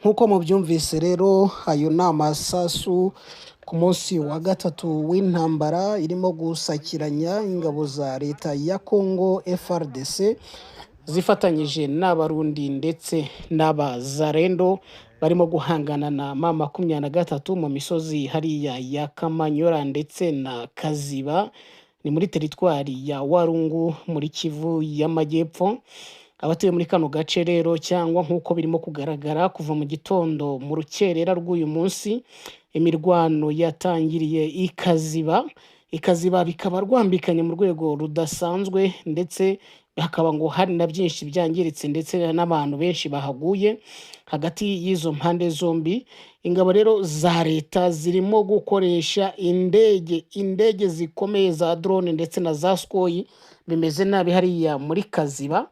nk'uko mubyumvise rero ayo ni amasasu ku munsi wa gatatu w'intambara irimo gusakiranya ingabo za leta ya Congo FARDC zifatanyije n'abarundi ndetse n'abazarendo barimo guhangana na M23 mu misozi hariya ya Kamanyora ndetse na Kaziba, ni muri teritwari ya Warungu muri Kivu y'Amajyepfo. Abatuye muri kano gace rero cyangwa nk'uko birimo kugaragara kuva mu gitondo mu rukerera rw'uyu munsi, imirwano yatangiriye ikaziba bikaba rwambikanye mu rwego rudasanzwe, ndetse hakaba ngo hari na byinshi byangiritse ndetse n'abantu benshi bahaguye hagati y'izo mpande zombi. Ingabo rero za leta zirimo gukoresha indege zikomeye za drone ndetse na za Sukhoi, bimeze nabi hariya muri Kaziba.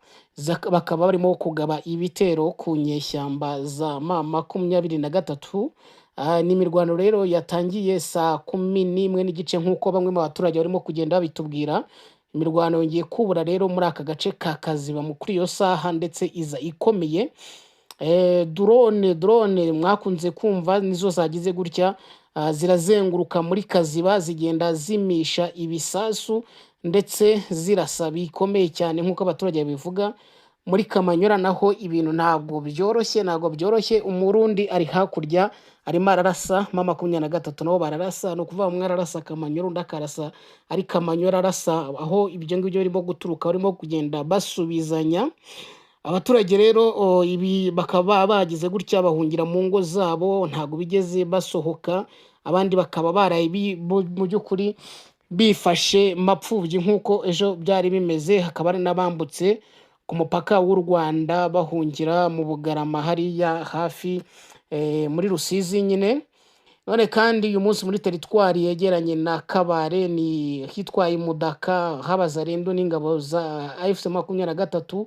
Bakaba barimo kugaba ibitero ku nyeshyamba za M23. Ni imirwano rero yatangiye saa 11 n'igice nk'uko bamwe mu baturage barimo kugenda babitubwira. Imirwano yongeye kubura rero muri aka gace ka Kaziba kuri iyo saha, ndetse iza ikomeye. Drone mwakunze kumva nizo zagize gutya, zirazenguruka muri Kaziba zigenda zimisha ibisasu ndetse zirasa bikomeye cyane nk'uko abaturage bivuga. Muri Kamanyora naho ibintu ntabwo byoroshye. Umurundi ari hakurya arimo ararasa, M23 nabo bararasa, no kuvuga umwe ararasa Kamanyora undi akarasa ari Kamanyora arasa, aho ibyo ngibyo birimo guturuka barimo kugenda basubizanya. Abaturage rero ibi bakaba bagize gutya bahungira mu ngo zabo, ntabwo bigeze basohoka. Abandi bakaba baraye mu by'ukuri bifashe mapfubyi nk'uko ejo byari bimeze. Hakaba ari n'abambutse ku mupaka w'u Rwanda bahungira mu Bugarama hariya hafi muri Rusizi nyine. None kandi uyu munsi muri teritwari yegeranye na Kabare ni hitwaye Mudaka, Habazarendo n'ingabo za AFC 23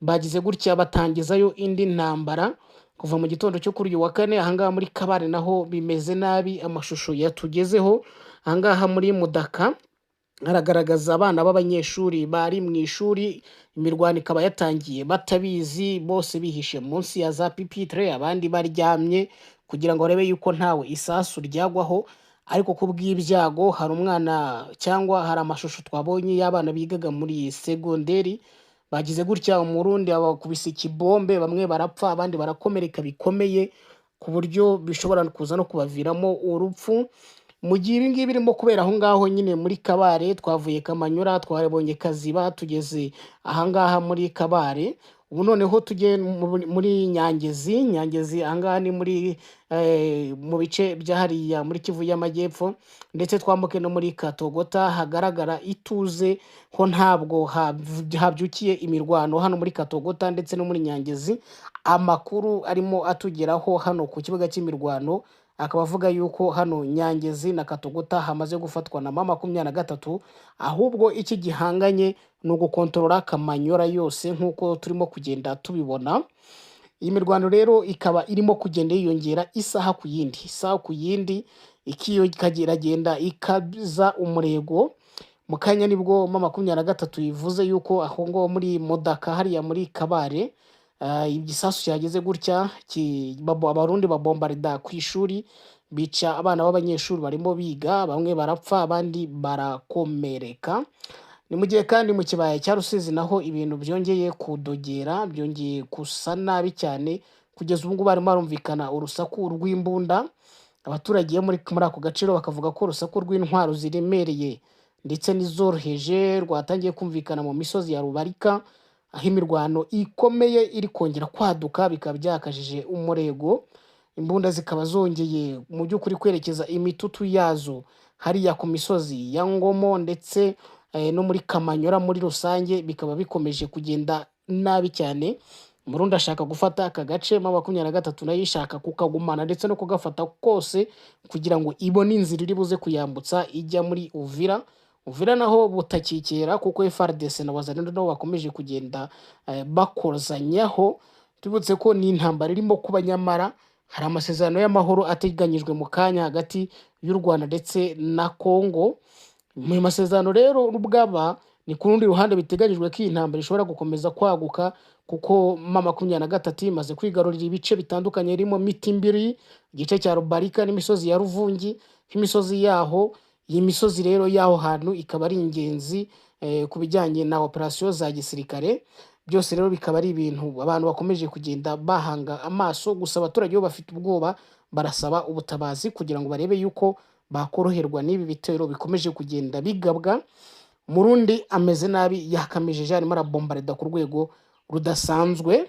bagize gutya batangizayo indi ntambara kuva mu gitondo cyo kuri uyu wa kane. Ahangaha muri Kabare naho bimeze nabi, amashusho yatugezeho. Ahangaha muri Mudaka haragaragaza abana b'abanyeshuri bari mu ishuri, imirwano ikaba yatangiye batabizi, bose bihishe munsi ya za pupitre, abandi baryamye kugira ngo barebe yuko ntawe isasu ryagwaho. Ariko kubw'ibyago hari umwana cyangwa hari amashusho twabonye y'abana bigaga muri segonderi bagize gutya, umurundi abakubise ikibombe, bamwe barapfa abandi barakomereka bikomeye ku buryo bishobora kuza no kubaviramo urupfu. Mu gihe ibi ngibi birimo kubera aho ngaho nyine muri Kabare, twavuye Kamanyora twabonye Kaziba tugeze ahangaha muri Kabare. Ubu noneho tujye muri Nyangezi. Ahangaha ni muri mu bice bya hariya muri Kivu y'Amajyepfo, ndetse twambuke no muri Katogota. Hagaragara ituze ho, ntabwo habyukiye imirwano hano muri Katogota ndetse no muri Nyangezi. Amakuru arimo atugeraho hano ku kibuga cy'imirwano akaba avuga yuko hano Nyangezi na Katogota hamaze gufatwa na M23, ahubwo iki gihanganye ni ugukontorora Kamanyora yose nk'uko turimo kugenda tubibona. Iyi mirwano rero ikaba irimo kugenda yiyongera isaha ku yindi, ikagenda ikaza umurego. Mu kanya nibwo M23 yivuze yuko aho ngo muri Mudaka hariya muri Kabare igisasu cyageze gutya, abarundi babombarida ku ishuri, bica abana b'abanyeshuri barimo biga, bamwe barapfa abandi barakomereka. Ni mu gihe kandi mu kibaya cya Rusizi naho ibintu byongeye kudogera, byongeye gusa nabi cyane. Kugeza ubu ngubu barimo barumvikana urusaku rw'imbunda. Abaturage muri ako gace bakavuga ko urusaku rw'intwaro ziremereye ndetse n'izoroheje rwatangiye kumvikana mu misozi ya Rubarika, aho imirwano ikomeye iri kongera kwaduka, bikaba byakajije umurego. Imbunda zikaba zongeye mu by'ukuri kwerekeza imitutu yazo hariya ku misozi ya Ngomo ndetse no muri Kamanyora muri rusange, bikaba bikomeje kugenda nabi cyane. Umurundi ashaka gufata aka gace, M23 nayo ishaka kukagumana ndetse no kugafata kose kugira ngo ibone inzira iri buze kuyambutsa ijya muri Uvira naho butakikera, kuko FARDC na Wazalendo nabo bakomeje kugenda bakozanyaho tubutse ko ni intambara irimo kuba, nyamara hari amasezerano y'amahoro ateganyijwe mu kanya hagati y'u Rwanda ndetse na Kongo. Mu masezerano rero ubwaba ni ku rundi ruhande biteganyijwe ko iyi ntambara ishobora gukomeza kwaguka, kuko M23 imaze kwigarurira ibice bitandukanye birimo Mitimbiri, igice cya Rubarika n'imisozi ya Ruvungi nk'imisozi yaho. Iyi misozi rero y'aho hantu ikaba ari ingenzi ku bijyanye na operasiyo za gisirikare. Byose rero bikaba ari ibintu abantu bakomeje kugenda bahanga amaso, gusa abaturage bo bafite ubwoba, barasaba ubutabazi kugira ngo barebe yuko bakoroherwa n'ibi bitero bikomeje kugenda bigabwa. Murundi ameze nabi, yakamejeje arimo arabombareda ku rwego rudasanzwe.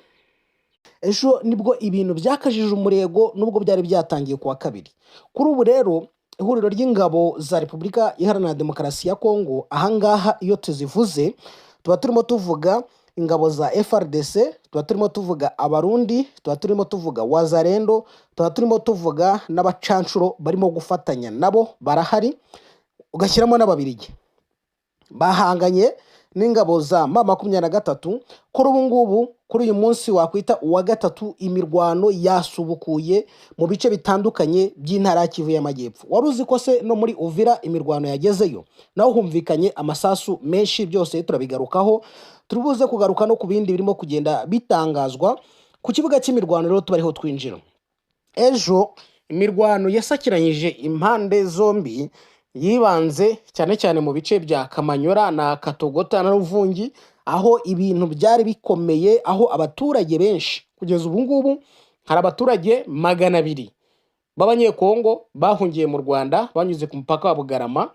Ejo nibwo ibintu byakajije umurego nubwo byari byatangiye kuwa kabiri. Kuri ubu rero ihuriro ry'ingabo za Repubulika Iharanira Demokarasi ya Kongo, ahangaha iyo tuzivuze tuba turimo tuvuga ingabo za FRDC, tuba turimo tuvuga abarundi, tuba turimo tuvuga wazarendo, tuba turimo tuvuga n'abacanshuro barimo gufatanya nabo barahari, ugashyiramo n'ababirigi bahanganye n'ingabo za M23. Kuri ubu ngubu, kuri uyu munsi wakwita uwa gatatu, imirwano yasubukuye mu bice bitandukanye by'intara ya Kivu y'Amajyepfo. Wari uzi ko se no muri Uvira imirwano yagezeyo naho humvikanye amasasu menshi? Byose turabigarukaho, turibuze kugaruka no ku bindi birimo kugenda bitangazwa ku kibuga cy'imirwano. Rero tubariho twinjira. Ejo imirwano yasakiranyije impande zombi, yibanze cyane cyane mu bice bya Kamanyora na Katogota na Ruvungi, aho ibintu byari bikomeye, aho abaturage benshi kugeza ubu ngubu hari abaturage 200 b'Abanyekongo bahungiye mu Rwanda banyuze ku mupaka wa Bugarama,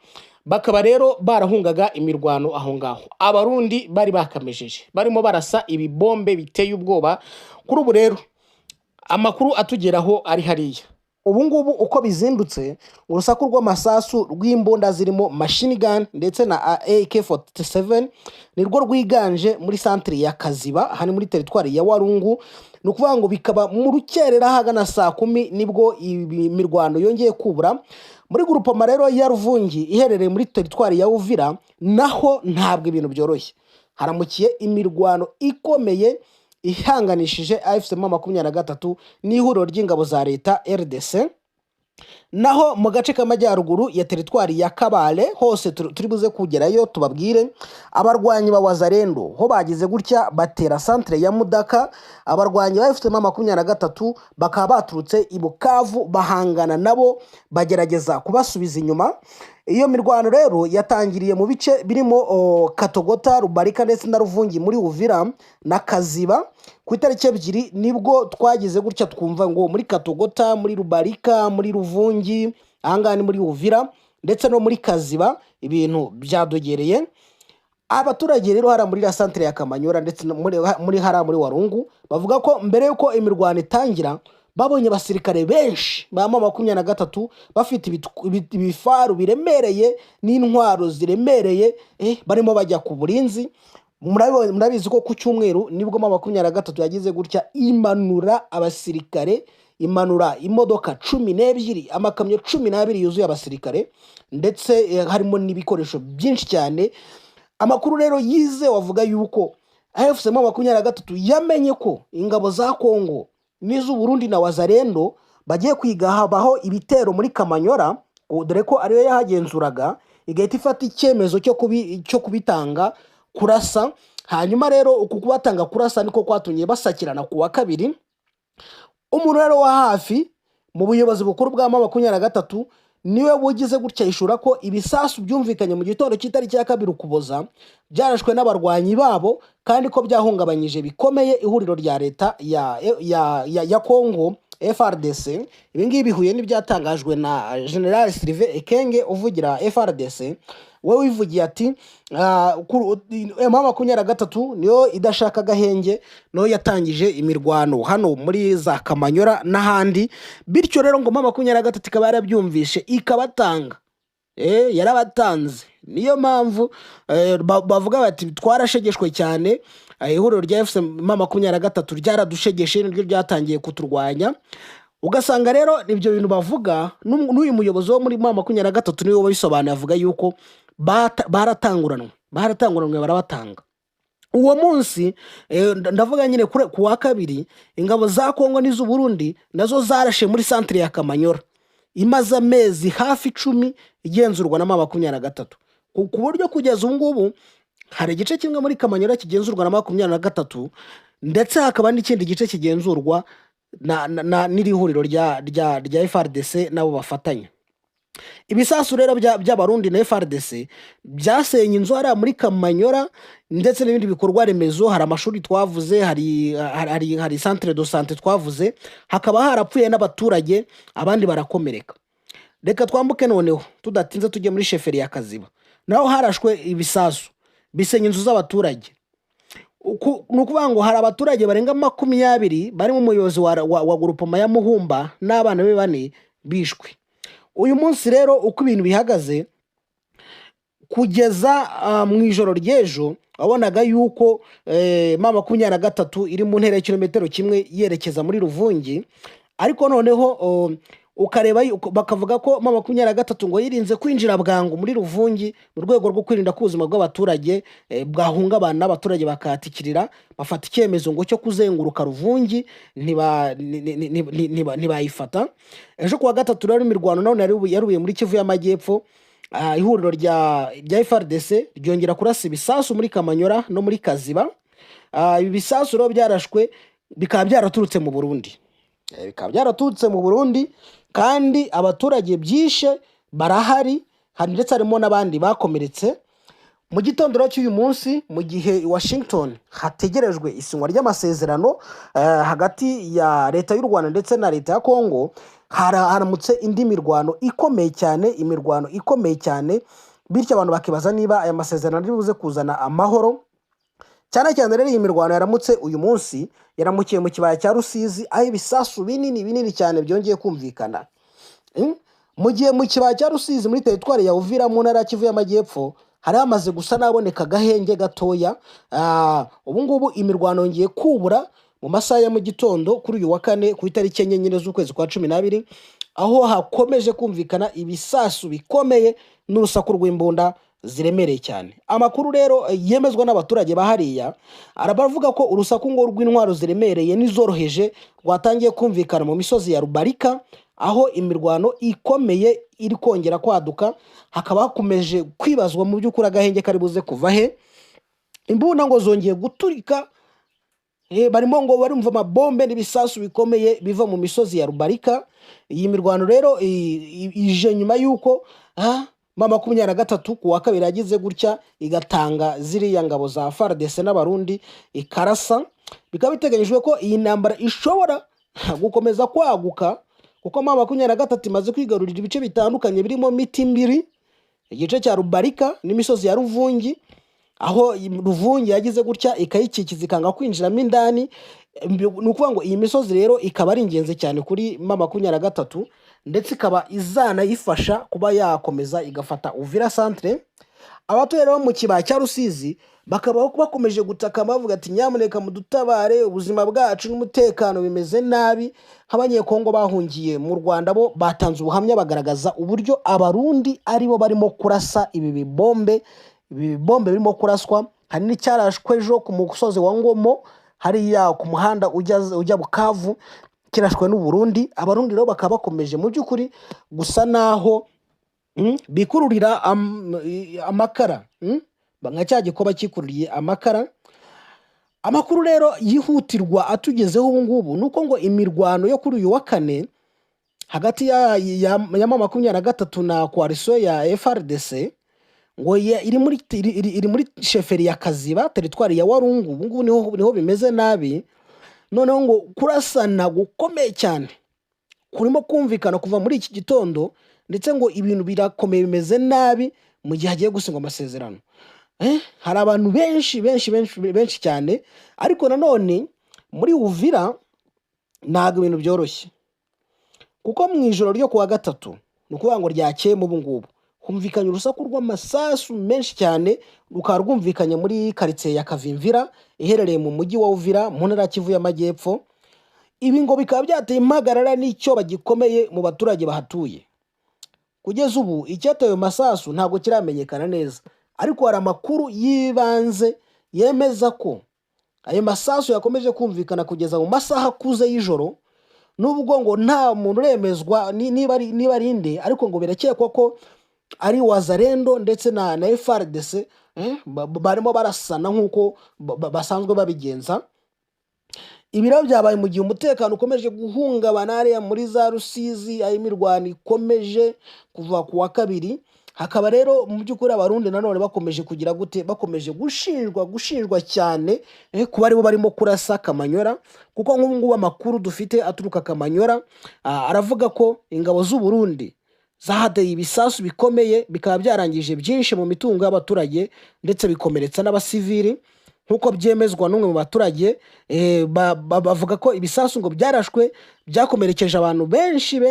bakaba rero barahungaga imirwano aho ngaho. Abarundi bari bakamejeje, barimo barasa ibibombe biteye ubwoba. Kuri ubu rero amakuru atugeraho ari hariya, ubu ngubu uko bizindutse, urusaku rw'amasasu rw'imbunda zirimo machine gun ndetse na AK47 nirwo rwiganje muri centre ya Kaziba, hani muri teritwari ya Warungu. Ni ukuvuga ngo bikaba mu rukerera hagana saa 10 nibwo imirwano yongeye kubura muri groupement rero ya Ruvungi iherereye muri teritwari ya Uvira. Naho ntabwo ibintu byoroshye, haramukiye imirwano ikomeye ihanganishije AFC M23 n'ihuriro ry'ingabo za leta RDC. Naho mu gace k'amajyaruguru ya teritwari ya Kabale hose turibuze kugerayo tubabwire, abarwanyi ba wazarendo ho bagize gutya batera centre ya Mudaka. Abarwanyi ba FCM 23 bakaba baturutse i Bukavu bahangana nabo, bagerageza kubasubiza inyuma. Iyo mirwano rero yatangiriye mu bice birimo Katogota, Rubarika ndetse na Ruvungi muri Uvira na Kaziba. Ku itariki 2 nibwo twagize gutya twumva ngo muri Katogota, muri Rubarika, muri Ruvungi, ahangani muri Uvira ndetse no muri Kaziba ibintu byadogereye. Abaturage rero hara muri la centre ya Kamanyora ndetse muri hara muri Warungu bavuga ko mbere yuko imirwano itangira babonye basirikare benshi ba M23 bafite ibifaru biremereye n'intwaro ziremereye, barimo bajya ku burinzi. Murabizi ko ku cyumweru nibwo M23 yagize gutya imanura abasirikare, imanura imodoka 12, amakamyo 12 yuzuye abasirikare, ndetse harimo n'ibikoresho byinshi cyane. Amakuru rero yize wavuga yuko AFC M23 yamenye ko ingabo za Kongo n'izu Burundi na wazarendo bagiye kwigahabaho ibitero muri Kamanyora, dore ko ariyo yahagenzuraga, igahita ifata icyemezo cyo kubitanga kurasa. Hanyuma rero uku kubatanga kurasa niko kwatumye basakirana kuwa kabiri. Umuntu rero wa hafi mu buyobozi bukuru bwa M23 niwe bugize gutya ishura ko ibisasu byumvikanye mu gitondo cy'itariki ya 2 Ukuboza byarashwe n'abarwanyi babo, kandi ko byahungabanyije bikomeye ihuriro rya leta ya Kongo FRDC. Ibi ngibi bihuye n'ibyatangajwe na General Sylvain Ekenge uvugira FRDC. We wivugiye ati M23 niyo idashaka gahenge, no yatangije imirwano hano muri za Kamanyora n'ahandi. Bityo rero ngo M23 ikaba yarabyumvishe ikabatanga, yarabatanze. Niyo mpamvu bavuga bati twarashegeshwe cyane, ihuriro rya FC M23 ryaradushegeshe, niryo ryatangiye kuturwanya. Ugasanga rero nibyo bintu bavuga. N'uyu muyobozi wo muri M23 niwe wabisobanuye, avuga yuko baratanguranwe barabatanga. uwo munsi ndavuga nyine ku wa kabiri, ingabo za Kongo n'iz'u Burundi nazo zarashe muri santere ya Kamanyora, imaze amezi hafi 10 igenzurwa na M23, ku buryo kugeza ubu ngubu hari igice kimwe muri Kamanyora kigenzurwa na M23, ndetse hakaba n'ikindi gice kigenzurwa n'iri huriro rya FARDC nabo bafatanya. Ibisasu rero by'abarundi na FARDC byasenye inzu hariya muri Kamanyora, ndetse n'ibindi bikorwa remezo. Hari amashuri twavuze, hari centre de santé twavuze, hakaba harapfuye n'abaturage, abandi barakomereka. Reka twambuke noneho tudatinze tujye muri sheferi ya Kaziba, naho harashwe ibisasu bisenya inzu z'abaturage. Ni ukuvuga ngo hari abaturage barenga 20 barimo umuyobozi wa groupement ya Muhumba n'abana be 4 bishwe. Uyu munsi rero uko ibintu bihagaze kugeza mu ijoro ry'ejo, wabonaga yuko M23 iri mu ntera ya kilometero 1 yerekeza muri Ruvungi, ariko noneho ukareba bakavuga ko M23 ngo yirinze kwinjira bwangu muri Ruvungi mu rwego rwo kwirinda ko ubuzima bw'abaturage bwahungabana, n'abaturage bakatikirira, bafata icyemezo ngo cyo kuzenguruka Ruvungi ntibayifata. Ejo kuwa gatatu rero imirwano none yarubiye muri Kivu y'Amajyepfo, ihuriro rya FARDC ryongera kurasa ibisasu muri Kamanyora no muri Kaziba. Ibi bisasu rero byarashwe bikaba byaraturutse mu Burundi, kandi abaturage byishe barahari, ndetse harimo n'abandi bakomeretse. Mu gitondo cy'uyu munsi, mu gihe Washington hategerejwe isinywa ry'amasezerano hagati ya leta y'u Rwanda ndetse na leta ya Kongo, haramutse indi mirwano ikomeye cyane, bityo abantu bakibaza niba aya masezerano ari buze kuzana amahoro. Cyane cyane rero iyi mirwano yaramutse uyu munsi yaramukiye mu kibaya cya Rusizi, aho ibisasu binini cyane byongeye kumvikana. Mu gihe mu kibaya cya Rusizi muri teritwari ya Uvira mu ntara ya Kivu y'Amajyepfo hari hamaze gusa naboneka gahenge gatoya, ubu ngubu imirwano yongeye kubura mu masaha ya mu gitondo kuri uyu wa kane ku itariki 9 z'ukwezi kwa 12, aho hakomeje kumvikana ibisasu bikomeye n'urusaku rw'imbunda ziremereye cyane. Amakuru rero yemezwa n'abaturage bahariya arabavuga ko urusaku ngo rw'intwaro ziremereye n'izoroheje rwatangiye kumvikana mu misozi ya Rubarika, aho imirwano ikomeye iri kongera kwaduka. Hakaba hakomeje kwibazwa mu by'ukuri agahenge kari buze kuva he. Imbunda ngo zongeye guturika, barimo ngo barumva amabombe n'ibisasu bikomeye biva mu misozi ya Rubarika. Iyi mirwano rero ije nyuma y'uko M23 ku wa kabiri yagize gutya igatanga ziriya ngabo za FARDC n'abarundi ikarasa. Bikaba biteganyijwe ko iyi ntambara ishobora gukomeza kwaguka, kuko M23 imaze kwigarurira ibice bitandukanye birimo Mitimbiri, igice cya Rubarika n'imisozi ya Ruvungi, aho Ruvungi yagize gutya ikayikikiza ikanga kwinjiramo indani. Ni ukuvuga ngo iyi misozi rero ikaba ari ingenzi cyane kuri M23, ndetse ikaba izanayifasha kuba yakomeza igafata Uvira centre. Abatuye rero mu kibaya cya Rusizi bakaba bakomeje gutaka bavuga ati nyamuneka mudutabare, ubuzima bwacu n'umutekano bimeze nabi. Nk'abanyekongo bahungiye mu Rwanda bo batanze ubuhamya bagaragaza uburyo abarundi aribo barimo kurasa ibi bibombe birimo kuraswa. Hari n'icyarashwe ejo ku musozi wa Ngomo hariya ku muhanda ujya Bukavu, kirashwe n'u Burundi. Abarundi rero bakaba bakomeje mu by'ukuri gusa naho bikururira amakara, nka cya gikoba kikururiye amakara. Amakuru rero yihutirwa atugezeho ubu ngubu nuko ngo imirwano yo kuri uyu wa kane hagati ya M23 na coalition ya FARDC ngo iri muri sheferi ya Kaziba, teritwari ya Warungu. Ubu ngubu niho bimeze nabi. Noneho ngo kurasana gukomeye cyane kurimo kumvikana kuva muri iki gitondo, ndetse ngo ibintu birakomeye bimeze nabi mu gihe hagiye gusinywa amasezerano. Hari abantu benshi cyane, ariko nanone muri Uvira ntabwo ibintu byoroshye, kuko mu ijoro ryo kuwa gatatu ni ukuvuga ngo ryakeye mu ngubu humvikanye urusaku rw'amasasu menshi cyane, rukaba rwumvikanye muri quartier ya Kavimvira iherereye mu mujyi wa Uvira mu ntara ya Kivu y'Amajyepfo. Ibi ngo bikaba byateye impagarara n'icyo bagikomeye mu baturage bahatuye. Kugeza ubu icyateye masasu ntabwo kiramenyekana neza, ariko hari amakuru yibanze yemeza ko ayo masasu yakomeje kumvikana kugeza mu masaha akuze y'ijoro, nubwo ngo nta muntu uremezwa niba ari inde, ariko ngo birakekwa ko ari Wazalendo ndetse na FARDC barimo barasana nk'uko basanzwe babigenza. Ibi rero byabaye mu gihe umutekano ukomeje guhungabana hariya muri za Rusizi, aho imirwano ikomeje kuva ku wa kabiri. Hakaba rero mu by'ukuri abarundi nanone bakomeje kugira gute, bakomeje gushinjwa cyane kuba aribo barimo kurasa Kamanyora, kuko nk'ubu ngubu amakuru dufite aturuka Kamanyora aravuga ko ingabo z'u Burundi zahateye ibisasu bikomeye, bikaba byarangije byinshi mu mitungo y'abaturage ndetse bikomeretsa n'abasivili, nk'uko byemezwa n'umwe mu baturage. Bavuga ko ibisasu ngo byarashwe byakomerekeje abantu benshi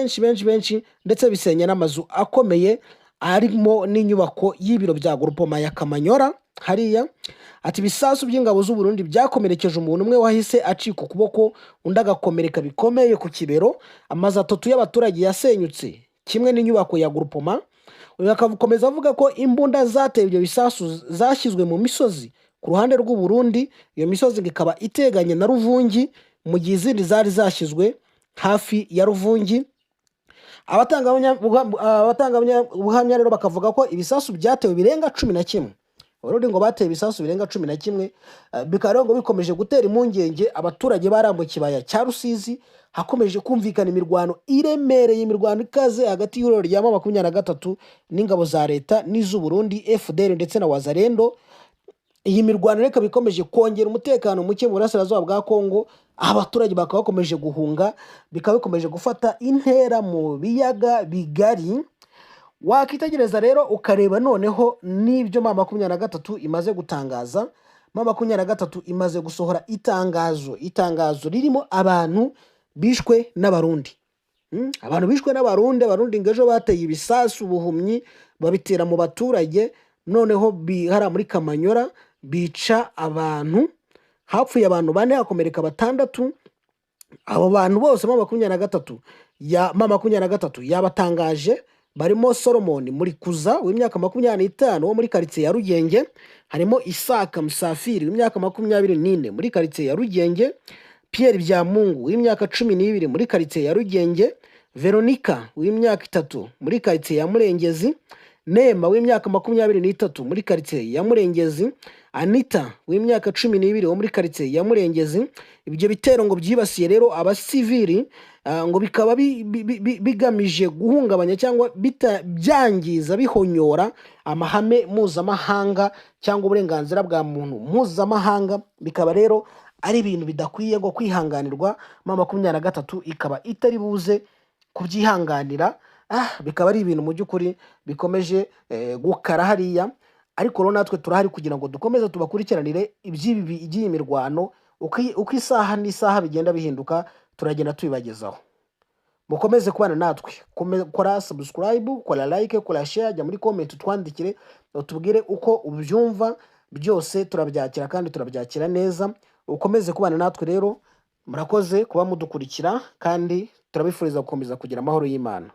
ndetse bisenya n'amazu akomeye arimo n'inyubako y'ibiro bya Groupement ya Kamanyora hariya. Ati ibisasu by'ingabo z'u Burundi byakomerekeje umuntu umwe wahise acika ukuboko, undi agakomereka bikomeye ku Kibero. Amazu atatu y'abaturage yasenyutse kimwe n'inyubako ya Groupement. Uyu akakomeza avuga ko imbunda zateye ibyo bisasu zashyizwe mu misozi ku ruhande rw'u Burundi. Iyo misozi ikaba iteganye na Ruvungi, mu gihe izindi zari zashyizwe hafi ya Ruvungi. Abatangabuhamya rero bakavuga ko ibisasu byatewe birenga 11. Abarundi ngo bateye ibisasu birenga 11, bikaba rero ngo bikomeje gutera impungenge abaturage barambuye ikibaya cya Rusizi. Hakomeje kumvikana imirwano iremereye, imirwano ikaze hagati y'ihuriro rya M23 n'ingabo za leta n'iz'u Burundi FDL ndetse na Wazalendo. Iyi mirwano reka bikomeje kongera umutekano muke mu burasirazuba bwa Kongo. Abaturage bakaba bakomeje guhunga, bikaba bikomeje gufata intera mu biyaga bigari. Wakitegereza rero ukareba noneho n'ibyo M23 imaze gutangaza. M23 imaze gusohora itangazo ririmo abantu bishwe n'abarundi. Abantu bishwe n'abarundi. Abarundi ngejo bateye ibisasu buhumyi babitera mu baturage, noneho bihara muri Kamanyora bica abantu, hapfuye abantu 4 hakomereka 6. Abo bantu bose M23 yabatangaje barimo Solomon Murikuza w'imyaka 25 wo muri quartier ya Rugenge, harimo Isaka Musafiri w'imyaka 24 muri quartier ya Rugenge, Pierre Byamungu w'imyaka 12 muri quartier ya Rugenge, Veronica w'imyaka 3 muri quartier ya Murengezi, Nema w'imyaka 23 muri quartier ya Murengezi, Anita w'imyaka 12 wo muri quartier ya Murengezi. Ibyo bitero ngo byibasiye rero abasivili, ngo bikaba bigamije guhungabanya cyangwa byangiza bihonyora amahame mpuzamahanga cyangwa uburenganzira bwa muntu mpuzamahanga. Bikaba rero ari ibintu bidakwiye ngo kwihanganirwa. M23 ikaba itari buze kubyihanganira. Bikaba ari ibintu mu by'ukuri bikomeje gukara hariya. Ariko rero natwe turahari kugira ngo dukomeze tubakurikiranire iby'iyi mirwano, uko isaha n'isaha bigenda bihinduka turagenda tubibagezaho. Mukomeze kubana natwe, kora subscribe, kora like, kora share, jya muri comment twandikire utubwire uko ubyumva. Byose turabyakira kandi turabyakira neza. Ukomeze kubana natwe rero, murakoze kuba mudukurikira kandi turabifuriza gukomeza kugira amahoro y'Imana.